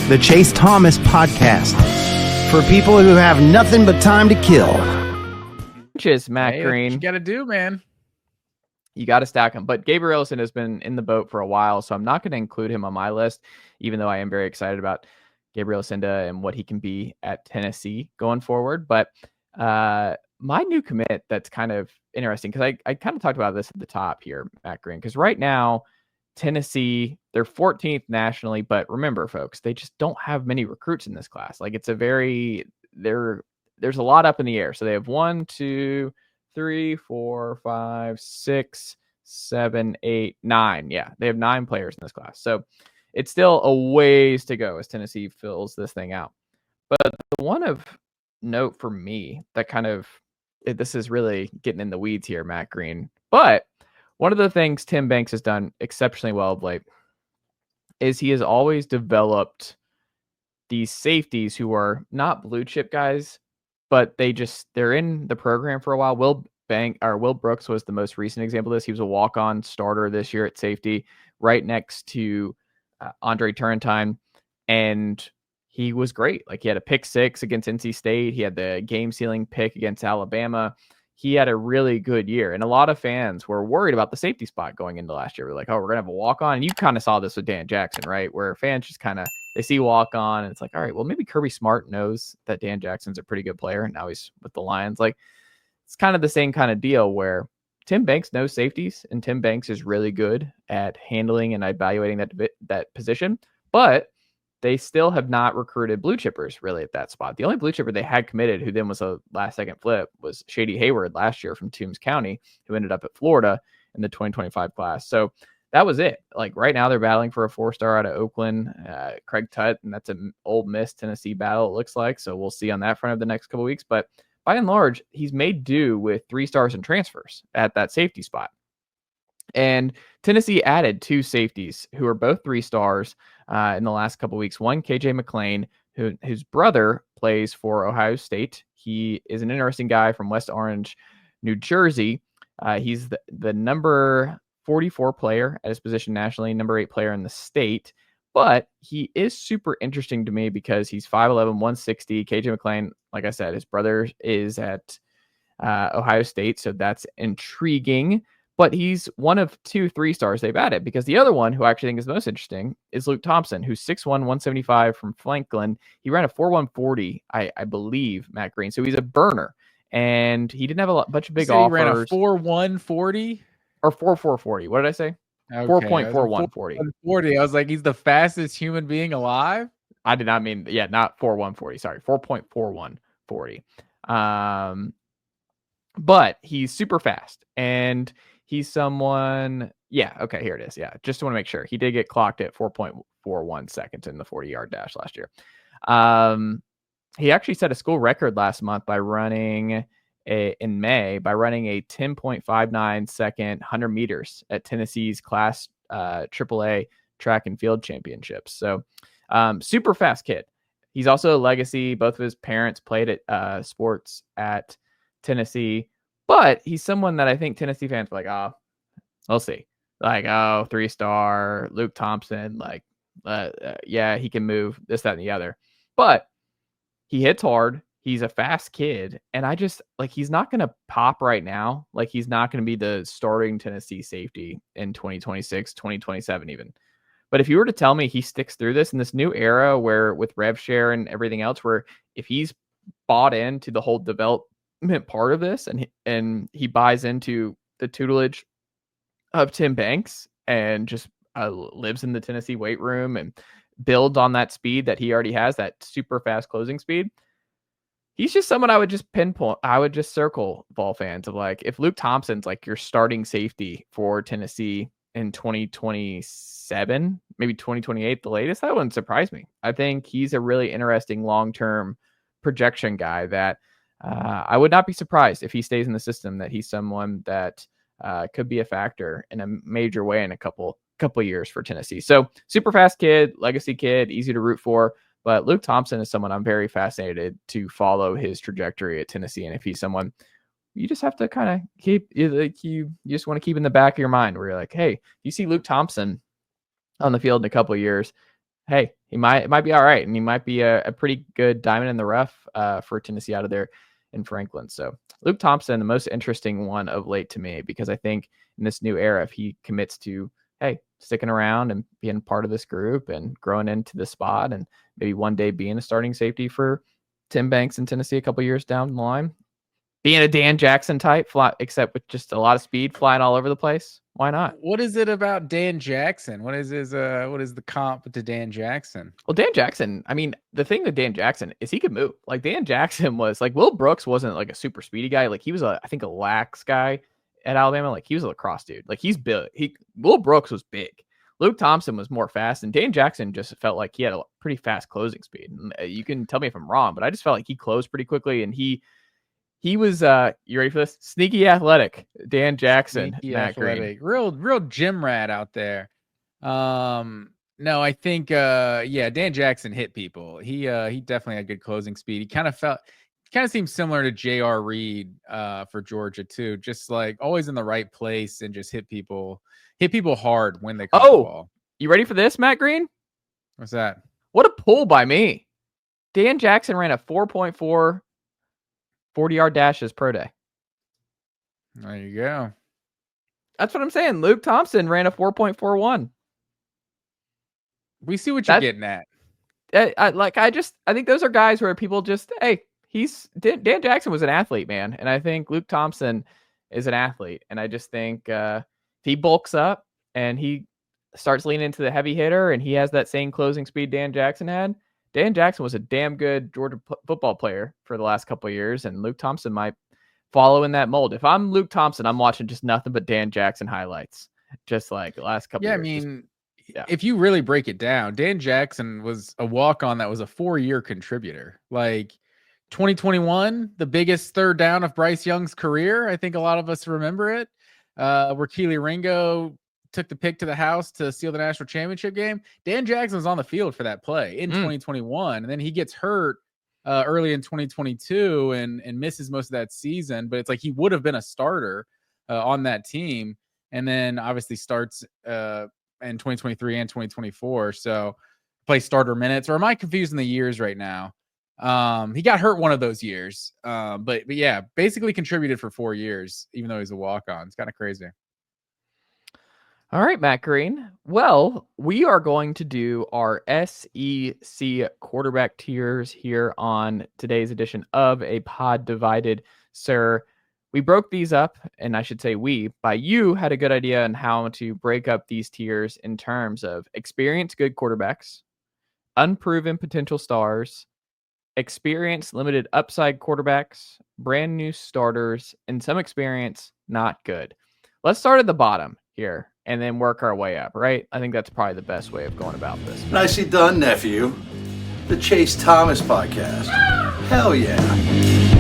the Chase Thomas Podcast, for people who have nothing but time to kill. Just Matt Green. What you got to do, man. You got to stack him. But Gabriel Ellison has been in the boat for a while, so I'm not going to include him on my list, even though I am very excited about Gabriel Cinda and what he can be at Tennessee going forward. But my new commit that's kind of interesting, because I kind of talked about this at the top here, Matt Green, because right now, Tennessee, they're 14th nationally, but remember, folks, they just don't have many recruits in this class. Like, it's a very, there's a lot up in the air. So they have 1, 2, 3, 4, 5, 6, 7, 8, 9. Yeah, they have 9 players in this class. So it's still a ways to go as Tennessee fills this thing out. But the one of note for me that kind of, this is really getting in the weeds here, Matt Green, but one of the things Tim Banks has done exceptionally well of late is he has always developed these safeties who are not blue chip guys, but they're in the program for a while. Will Brooks was the most recent example of this. He was a walk-on starter this year at safety, right next to Andre Turrentine, and he was great. Like, he had a pick 6 against NC State. He had the game-sealing pick against Alabama. He had a really good year, and a lot of fans were worried about the safety spot going into last year. We're like, oh, we're going to have a walk-on, and you kind of saw this with Dan Jackson, right, where fans just kind of, they see walk-on, and it's like, all right, well, maybe Kirby Smart knows that Dan Jackson's a pretty good player, and now he's with the Lions. Like, it's kind of the same kind of deal where Tim Banks knows safeties, and Tim Banks is really good at handling and evaluating that position, but they still have not recruited blue chippers really at that spot. The only blue chipper they had committed, who then was a last second flip, was Shady Hayward last year from Toombs County, who ended up at Florida in the 2025 class. So that was it. Like, right now they're battling for a 4-star out of Oakland, Craig Tutt, and that's an Ole Miss Tennessee battle, it looks like. So we'll see on that front of the next couple of weeks. But by and large, he's made do with 3 stars and transfers at that safety spot. And Tennessee added 2 safeties who are both 3 stars in the last couple of weeks. One, KJ McLean, whose brother plays for Ohio State. He is an interesting guy from West Orange, New Jersey. He's the number 44 player at his position nationally, number 8 player in the state. But he is super interesting to me because he's 5'11", 160. KJ McLean, like I said, his brother is at Ohio State, so that's intriguing. But he's one of 2 3-stars they've added, because the other one, who I actually think is most interesting, is Luke Thompson, who's 6'1", 175 from Franklin. He ran a 4.140, I believe, Matt Green. So he's a burner. And he didn't have a bunch of big offers. He ran a 4.140? Or 4.440. What did I say? Okay, 4.4140. 4.140. I was like, he's the fastest human being alive? I did not mean, not 4.140. Sorry, 4.4140. But he's super fast. And he's someone, okay, here it is. Yeah, just want to make sure. He did get clocked at 4.41 seconds in the 40-yard dash last year. He actually set a school record last month by running in May by running a 10.59 second 100 meters at Tennessee's Class AAA track and field championships. So super fast kid. He's also a legacy. Both of his parents played at sports at Tennessee. But he's someone that I think Tennessee fans were like, oh, we'll see. Like, oh, 3-star, Luke Thompson, like, he can move, this, that, and the other. But he hits hard. He's a fast kid. And I just, like, he's not going to pop right now. Like, he's not going to be the starting Tennessee safety in 2026, 2027 even. But if you were to tell me he sticks through this in this new era where with rev share and everything else, where if he's bought into the whole development part of this and he buys into the tutelage of Tim Banks and just lives in the Tennessee weight room and builds on that speed that he already has, that super fast closing speed, he's just someone I would just pinpoint. I would just circle Vol fans of, like, if Luke Thompson's like your starting safety for Tennessee in 2027, maybe 2028, the latest, that wouldn't surprise me. I think he's a really interesting long-term projection guy that I would not be surprised if he stays in the system, that he's someone that could be a factor in a major way in a couple years for Tennessee. So super fast kid, legacy kid, easy to root for. But Luke Thompson is someone I'm very fascinated to follow his trajectory at Tennessee. And if he's someone you just have to kind of keep, you just want to keep in the back of your mind where you're like, hey, you see Luke Thompson on the field in a couple of years, hey, it might be all right, and he might be a pretty good diamond in the rough for Tennessee out of there in Franklin. So Luke Thompson, the most interesting one of late to me, because I think in this new era, if he commits to, hey, sticking around and being part of this group and growing into the spot and maybe one day being a starting safety for Tim Banks in Tennessee a couple years down the line, being a Dan Jackson type, except with just a lot of speed, flying all over the place. Why not? What is it about Dan Jackson? What is the comp to Dan Jackson? Well, Dan Jackson, I mean, the thing with Dan Jackson is he could move. Like, Dan Jackson was like, Will Brooks wasn't like a super speedy guy. Like, he was I think a lax guy at Alabama. Like, he was a lacrosse dude. Like, he's big. Will Brooks was big. Luke Thompson was more fast, and Dan Jackson just felt like he had a pretty fast closing speed. And you can tell me if I'm wrong, but I just felt like he closed pretty quickly, and he was you ready for this? Sneaky athletic. Dan Jackson, Sneaky Matt athletic. Green. Real gym rat out there. No, I think Dan Jackson hit people. He definitely had good closing speed. He kind of seemed similar to J.R. Reed for Georgia too. Just like always in the right place and just hit people hard when they caught the ball. You ready for this, Matt Green? What's that? What a pull by me. Dan Jackson ran a 4.4 40-yard dashes pro day. There you go. That's what I'm saying. Luke Thompson ran a 4.41. We see what you're getting at. I think those are guys where people just, hey, Dan Jackson was an athlete, man. And I think Luke Thompson is an athlete. And I just think if he bulks up and he starts leaning into the heavy hitter and he has that same closing speed Dan Jackson had, Dan Jackson was a damn good Georgia football player for the last couple of years, and Luke Thompson might follow in that mold. If I'm Luke Thompson, I'm watching just nothing but Dan Jackson highlights, just like the last couple of years. If you really break it down, Dan Jackson was a walk-on that was a 4-year contributor. Like 2021, the biggest third down of Bryce Young's career. I think a lot of us remember it, where Keely Ringo took the pick to the house to seal the national championship game. Dan Jackson was on the field for that play in 2021. And then he gets hurt early in 2022 and misses most of that season. But it's like he would have been a starter on that team. And then obviously starts in 2023 and 2024. So play starter minutes. Or am I confusing the years right now? He got hurt one of those years. But yeah, basically contributed for 4 years, even though he's a walk-on. It's kind of crazy. All right, Matt Green. Well, we are going to do our SEC quarterback tiers here on today's edition of A Pod Divided, sir. We broke these up, and I should say you had a good idea on how to break up these tiers in terms of experienced good quarterbacks, unproven potential stars, experienced limited upside quarterbacks, brand new starters, and some experience not good. Let's start at the bottom here and then work our way up, right? I think that's probably the best way of going about this. Nicely done, nephew. The Chase Thomas podcast. Hell yeah.